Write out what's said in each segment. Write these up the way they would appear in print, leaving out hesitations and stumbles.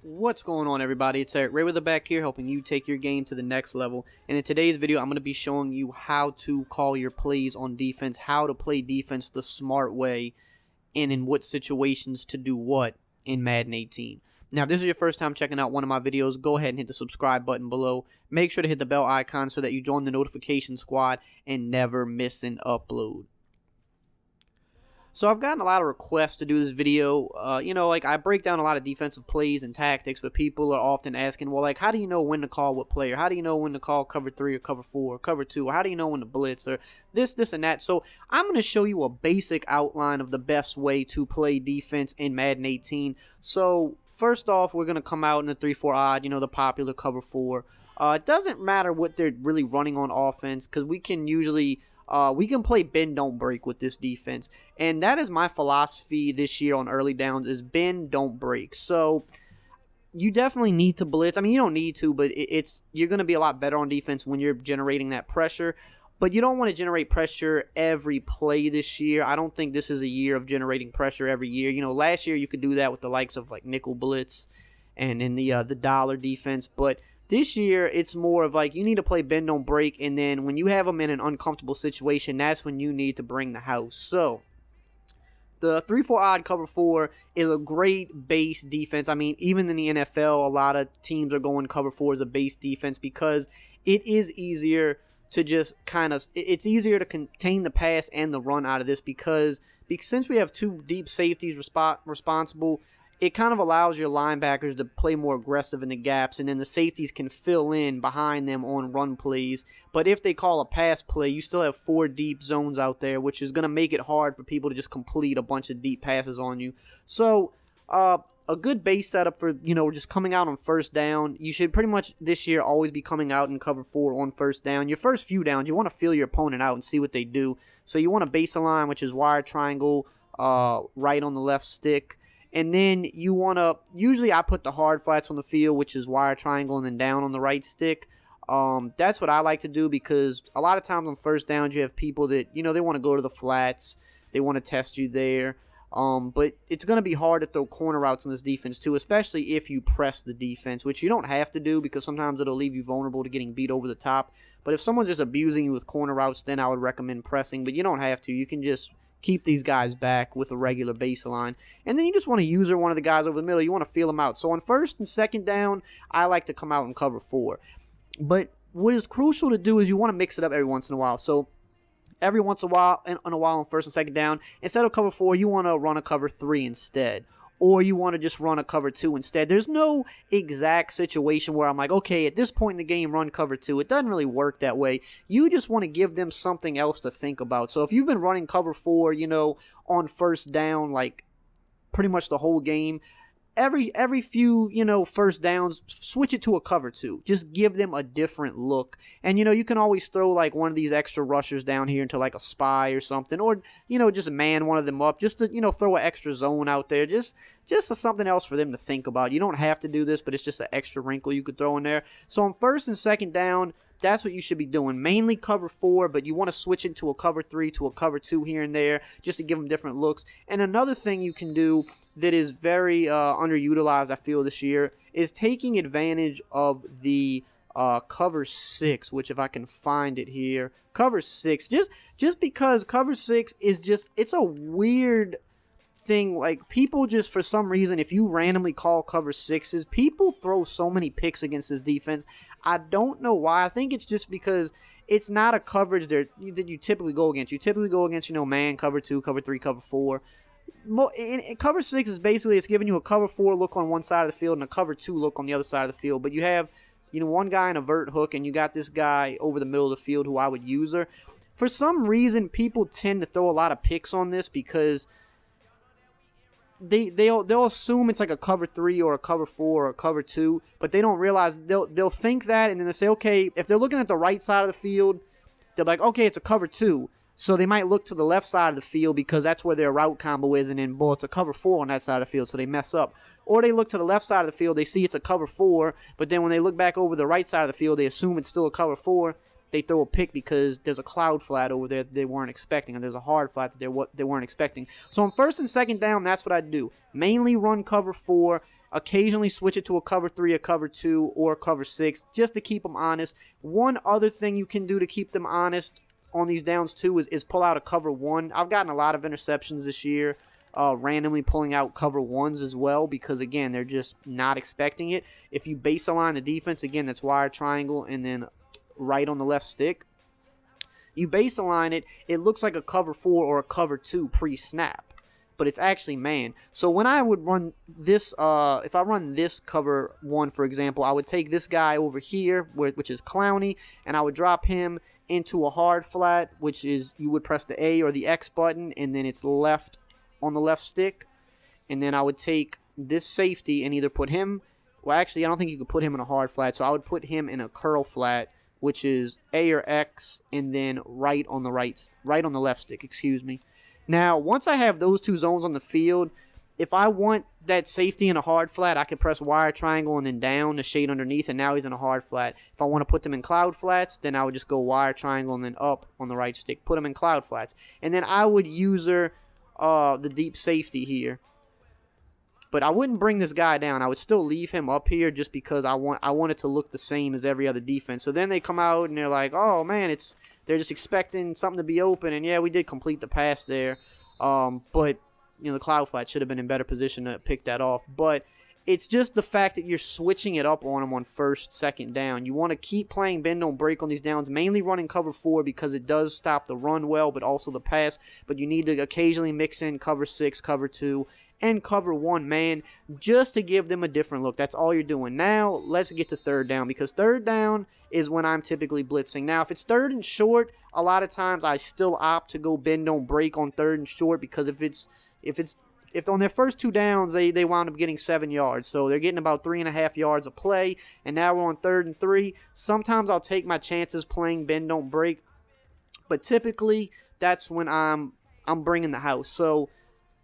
What's going on, everybody? It's EricRayweather back here, helping you take your game to the next level. And in today's video, I'm going to be showing you how to call your plays on defense, how to play defense the smart way, and in what situations to do what in Madden 18. Now, if this is your first time checking out one of my videos, go ahead and hit the subscribe button below. Make sure to hit the bell icon so that you join the notification squad and never miss an upload. So I've gotten a lot of requests to do this video. Like I break down a lot of defensive plays and tactics, but people are often asking, well, like, how do you know when to call what player? How do you know when to call cover 3 or cover 4 or cover 2? Or how do you know when to blitz or this, and that? So I'm going to show you a basic outline of the best way to play defense in Madden 18. So first off, we're going to come out in the 3-4 odd, the popular cover 4. It doesn't matter what they're really running on offense because we can usually... we can play bend don't break with this defense, and that is my philosophy this year on early downs is bend don't break. So you definitely need to blitz. I mean, you don't need to, but you're going to be a lot better on defense when you're generating that pressure, but you don't want to generate pressure every play this year. I don't think this is a year of generating pressure every year. Last year you could do that with the likes of like nickel blitz and in the dollar defense, but this year, it's more of like you need to play bend don't break, and then when you have them in an uncomfortable situation, that's when you need to bring the house. So the 3-4 odd cover 4 is a great base defense. I mean, even in the NFL, a lot of teams are going cover 4 as a base defense because it is easier to just it's easier to contain the pass and the run out of this because since we have two deep safeties responsible, it kind of allows your linebackers to play more aggressive in the gaps, and then the safeties can fill in behind them on run plays. But if they call a pass play, you still have 4 deep zones out there, which is going to make it hard for people to just complete a bunch of deep passes on you. So, a good base setup for, just coming out on first down. You should pretty much this year always be coming out in cover 4 on first down. Your first few downs, you want to feel your opponent out and see what they do. So you want a base line, which is wire triangle, right on the left stick. And then you want to, usually I put the hard flats on the field, which is wire triangle, and then down on the right stick. That's what I like to do because a lot of times on first downs you have people that, they want to go to the flats. They want to test you there. But it's going to be hard to throw corner routes on this defense too, especially if you press the defense, which you don't have to do because sometimes it'll leave you vulnerable to getting beat over the top. But if someone's just abusing you with corner routes, then I would recommend pressing. But you don't have to. You can just keep these guys back with a regular baseline. And then you just want to user one of the guys over the middle. You want to feel them out. So on first and second down, I like to come out and cover 4. But what is crucial to do is you want to mix it up every once in a while. So every once in a while on first and second down, instead of cover 4, you want to run a cover 3 instead. Or you want to just run a cover 2 instead. There's no exact situation where I'm like, okay, at this point in the game, run cover 2. It doesn't really work that way. You just want to give them something else to think about. So if you've been running cover 4, on first down, like pretty much the whole game, every few, first downs, switch it to a cover 2. Just give them a different look. And, you can always throw like one of these extra rushers down here into like a spy or something. Or, just man one of them up. Just to, throw an extra zone out there. Just something else for them to think about. You don't have to do this, but it's just an extra wrinkle you could throw in there. So on first and second down, that's what you should be doing. Mainly cover 4, but you want to switch into a cover 3 to a cover 2 here and there just to give them different looks. And another thing you can do that is very underutilized, I feel, this year is taking advantage of the cover 6, which if I can find it here, cover 6. Just because cover 6 is it's a weird thing. Like people just for some reason, if you randomly call cover 6s, people throw so many picks against this defense. I don't know why. I think it's just because it's not a coverage that you typically go against. You typically go against, man, cover 2, cover 3, cover 4. Cover 6 is basically it's giving you a cover 4 look on one side of the field and a cover 2 look on the other side of the field. But you have, one guy in a vert hook and you got this guy over the middle of the field who I would use her. For some reason, people tend to throw a lot of picks on this because they'll assume it's like a cover 3 or a cover 4 or a cover 2, but they don't realize they'll think that, and then they say, okay, if they're looking at the right side of the field, they're like, okay, it's a cover 2. So they might look to the left side of the field because that's where their route combo is, and then, it's a cover 4 on that side of the field, so they mess up. Or they look to the left side of the field, they see it's a cover 4, but then when they look back over the right side of the field, they assume it's still a cover 4. They throw a pick because there's a cloud flat over there that they weren't expecting, and there's a hard flat that they weren't expecting. So on first and second down, that's what I do. Mainly run cover 4. Occasionally switch it to a cover 3, a cover 2, or a cover 6 just to keep them honest. One other thing you can do to keep them honest on these downs too is pull out a cover 1. I've gotten a lot of interceptions this year randomly pulling out cover 1s as well because, again, they're just not expecting it. If you base align the defense, again, that's wire triangle and then right on the left stick. You base align it, it looks like a cover 4 or a cover 2 pre-snap. But it's actually man. So when I would run this, if I run this cover 1, for example, I would take this guy over here, which is Clowney, and I would drop him into a hard flat, which is you would press the A or the X button, and then it's left on the left stick. And then I would take this safety and either put him, well, actually, I don't think you could put him in a hard flat, so I would put him in a curl flat, which is A or X, and then right on the left stick, excuse me. Now, once I have those two zones on the field, if I want that safety in a hard flat, I can press wire triangle and then down the shade underneath, and now he's in a hard flat. If I want to put them in cloud flats, then I would just go wire triangle and then up on the right stick, put them in cloud flats. And then I would user the deep safety here. But I wouldn't bring this guy down. I would still leave him up here just because I want it to look the same as every other defense. So then they come out and they're like, oh man, they're just expecting something to be open, and yeah, we did complete the pass there. But you know, the cloud flat should have been in better position to pick that off. But it's just the fact that you're switching it up on them on first, second down. You want to keep playing bend don't break on these downs, mainly running cover 4 because it does stop the run well, but also the pass. But you need to occasionally mix in cover 6, cover 2, and cover 1 man just to give them a different look. That's all you're doing. Now, let's get to third down, because third down is when I'm typically blitzing. Now, if it's third and short, a lot of times I still opt to go bend don't break on third and short, because if on their first 2 downs they wound up getting 7 yards, so they're getting about 3.5 yards a play, and now we're on 3rd and 3. Sometimes I'll take my chances playing bend don't break, but typically that's when I'm bringing the house. So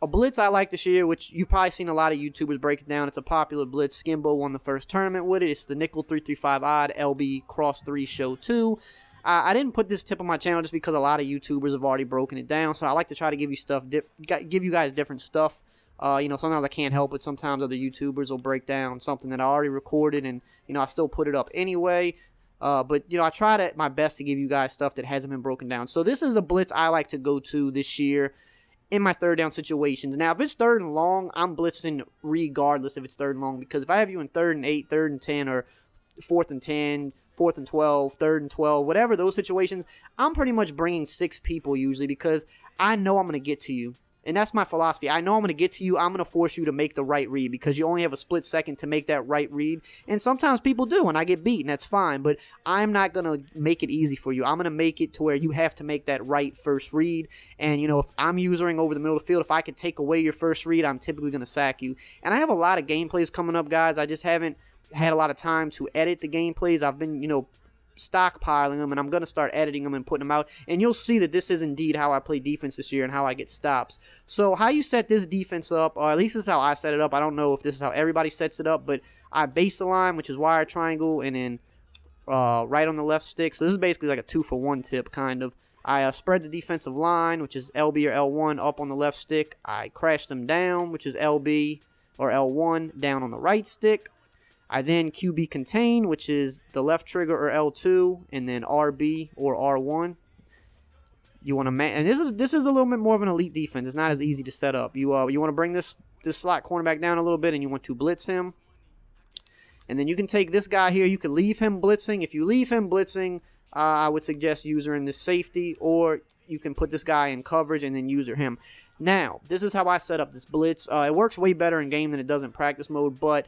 a blitz I like this year, which you've probably seen a lot of YouTubers break it down. It's a popular blitz. Skimbo won the first tournament with it. It's the nickel 3-3-5 odd LB cross 3 show 2. I didn't put this tip on my channel just because a lot of YouTubers have already broken it down. So I like to try to give you guys different stuff. You know, sometimes I can't help it. Sometimes other YouTubers will break down something that I already recorded, and you know, I still put it up anyway. But you know, I try my best to give you guys stuff that hasn't been broken down. So this is a blitz I like to go to this year in my third down situations. Now, if it's 3rd and long, I'm blitzing regardless if it's 3rd and long, because if I have you in 3rd and 8, 3rd and 10, or 4th and 10, 4th and 12, 3rd and 12, whatever those situations, I'm pretty much bringing 6 people usually, because I know I'm going to get to you. And that's my philosophy. I know I'm going to get to you. I'm going to force you to make the right read, because you only have a split second to make that right read. And sometimes people do, and I get beat, and that's fine. But I'm not going to make it easy for you. I'm going to make it to where you have to make that right first read. And, you know, if I'm using over the middle of the field, if I could take away your first read, I'm typically going to sack you. And I have a lot of gameplays coming up, guys. I just haven't had a lot of time to edit the gameplays. I've been, you know, stockpiling them, and I'm going to start editing them and putting them out, and you'll see that this is indeed how I play defense this year and how I get stops. So how you set this defense up, or at least this is how I set it up. I don't know if this is how everybody sets it up, but I base align, which is wire triangle, and then right on the left stick. So this is basically like a 2-for-1 tip, kind of. I spread the defensive line, which is LB or L1, up on the left stick. I crash them down, which is LB or L1, down on the right stick. I then QB contain, which is the left trigger or L2, and then RB or R1. You want to and this is a little bit more of an elite defense. It's not as easy to set up. You want to bring this slot cornerback down a little bit, and you want to blitz him. And then you can take this guy here. You can leave him blitzing. If you leave him blitzing, I would suggest using this safety, or you can put this guy in coverage and then user him. Now, this is how I set up this blitz. It works way better in game than it does in practice mode, but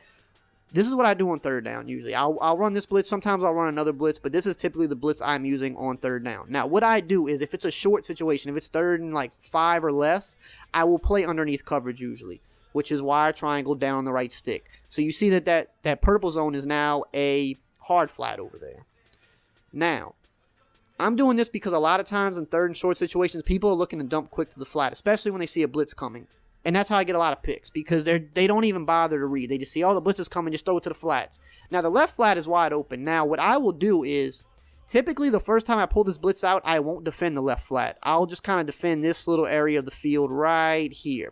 this is what I do on third down usually. I'll run this blitz. Sometimes I'll run another blitz, but this is typically the blitz I'm using on third down. Now, what I do is if it's a short situation, if it's 3rd and like 5 or less, I will play underneath coverage usually, which is wire triangle down on the right stick. So you see that purple zone is now a hard flat over there. Now, I'm doing this because a lot of times in 3rd and short situations, people are looking to dump quick to the flat, especially when they see a blitz coming. And that's how I get a lot of picks, because they don't even bother to read. They just see, oh, the blitz is coming, just throw it to the flats. Now, the left flat is wide open. Now, what I will do is, typically the first time I pull this blitz out, I won't defend the left flat. I'll just kind of defend this little area of the field right here.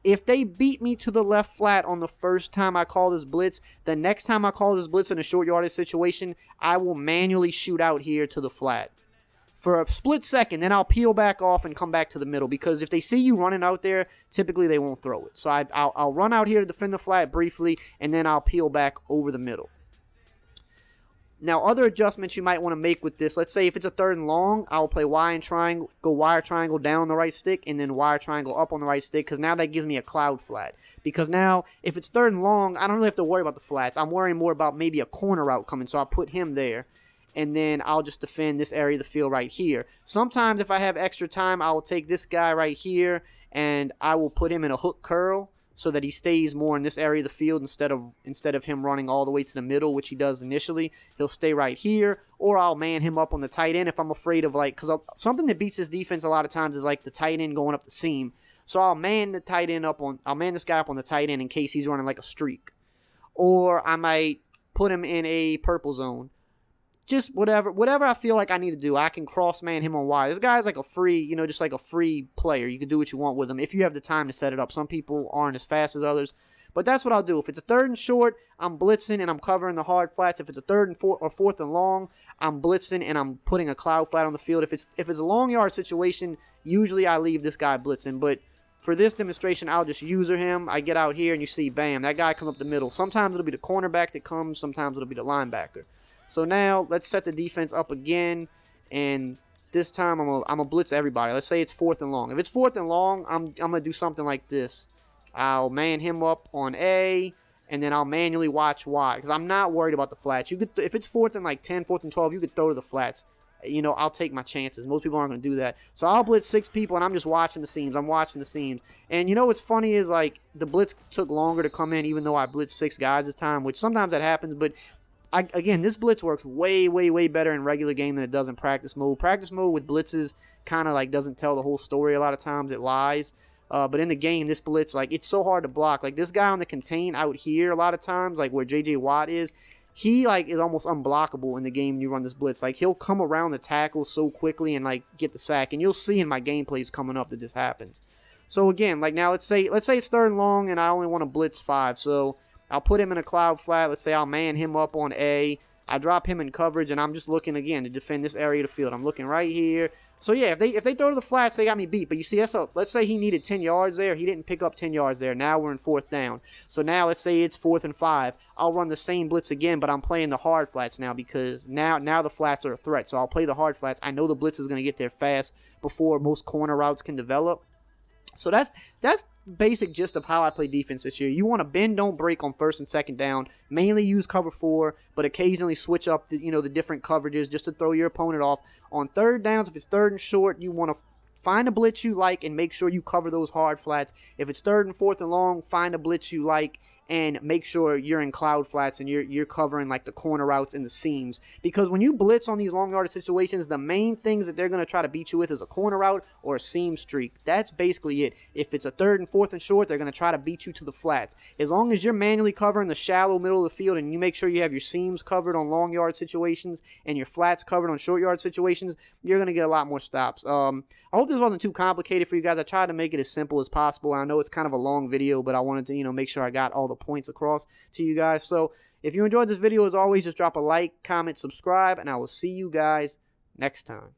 If they beat me to the left flat on the first time I call this blitz, the next time I call this blitz in a short yardage situation, I will manually shoot out here to the flat for a split second. Then I'll peel back off and come back to the middle, because if they see you running out there, typically they won't throw it. So I'll run out here to defend the flat briefly, and then I'll peel back over the middle. Now, other adjustments you might want to make with this, let's say if it's a 3rd and long, I'll play Y and triangle, go wire triangle down on the right stick, and then wire triangle up on the right stick, because now that gives me a cloud flat. Because now, if it's 3rd and long, I don't really have to worry about the flats. I'm worrying more about maybe a corner route coming, so I'll put him there. And then I'll just defend this area of the field right here. Sometimes if I have extra time, I will take this guy right here, and I will put him in a hook curl, so that he stays more in this area of the field instead of him running all the way to the middle, which he does initially. He'll stay right here, or I'll man him up on the tight end if I'm afraid of, like, because something that beats this defense a lot of times is like the tight end going up the seam. So I'll man this guy up on the tight end in case he's running like a streak, or I might put him in a purple zone. Just whatever I feel like I need to do. I can cross-man him on Y. This guy's like a free, just like a free player. You can do what you want with him if you have the time to set it up. Some people aren't as fast as others. But that's what I'll do. If it's a 3rd and short, I'm blitzing and I'm covering the hard flats. If it's a 3rd and 4th and long, I'm blitzing and I'm putting a cloud flat on the field. If it's a long yard situation, usually I leave this guy blitzing. But for this demonstration, I'll just user him. I get out here and you see, bam, that guy comes up the middle. Sometimes it'll be the cornerback that comes. Sometimes it'll be the linebacker. So now, let's set the defense up again, and this time I'm gonna blitz everybody. Let's say it's 4th and long. If it's 4th and long, I'm gonna do something like this. I'll man him up on A, and then I'll manually watch Y, because I'm not worried about the flats. If it's 4th and like 10, 4th and 12, you could throw to the flats. I'll take my chances. Most people aren't going to do that. So I'll blitz 6 people, and I'm just watching the seams. I'm watching the seams. And what's funny is, like, the blitz took longer to come in, even though I blitzed 6 guys this time, which sometimes that happens, but again, this blitz works way, way, way better in regular game than it does in practice mode. Practice mode with blitzes kind of like doesn't tell the whole story a lot of times. It lies. But in the game, this blitz, like, it's so hard to block. Like, this guy on the contain out here a lot of times, like where J.J. Watt is, he, like, is almost unblockable in the game when you run this blitz. Like, he'll come around the tackle so quickly and, like, get the sack. And you'll see in my gameplays coming up that this happens. So, again, like, now let's say it's 3rd and long and I only want to blitz 5. So I'll put him in a cloud flat. Let's say I'll man him up on A. I drop him in coverage, and I'm just looking again to defend this area of the field. I'm looking right here. So yeah, if they throw to the flats, they got me beat. But you see, let's say he needed 10 yards there. He didn't pick up 10 yards there. Now we're in 4th down. So now let's say it's 4th and 5. I'll run the same blitz again, but I'm playing the hard flats now, because now the flats are a threat. So I'll play the hard flats. I know the blitz is going to get there fast before most corner routes can develop. So that's basic gist of how I play defense this year. You want to bend, don't break on 1st and 2nd down. Mainly use cover 4, but occasionally switch up the different coverages just to throw your opponent off. On 3rd downs, if it's 3rd and short, you want to find a blitz you like and make sure you cover those hard flats. If it's 3rd and 4th and long, find a blitz you like and make sure you're in cloud flats and you're covering like the corner routes and the seams. Because when you blitz on these long yardage situations, the main things that they're going to try to beat you with is a corner route or a seam streak. That's basically it. If it's a 3rd and 4th and short, they're going to try to beat you to the flats. As long as you're manually covering the shallow middle of the field and you make sure you have your seams covered on long yard situations and your flats covered on short yard situations, you're going to get a lot more stops. I hope this wasn't too complicated for you guys. I tried to make it as simple as possible. I know it's kind of a long video, but I wanted to, make sure I got all the points across to you guys. So if you enjoyed this video, as always, just drop a like, comment, subscribe, and I will see you guys next time.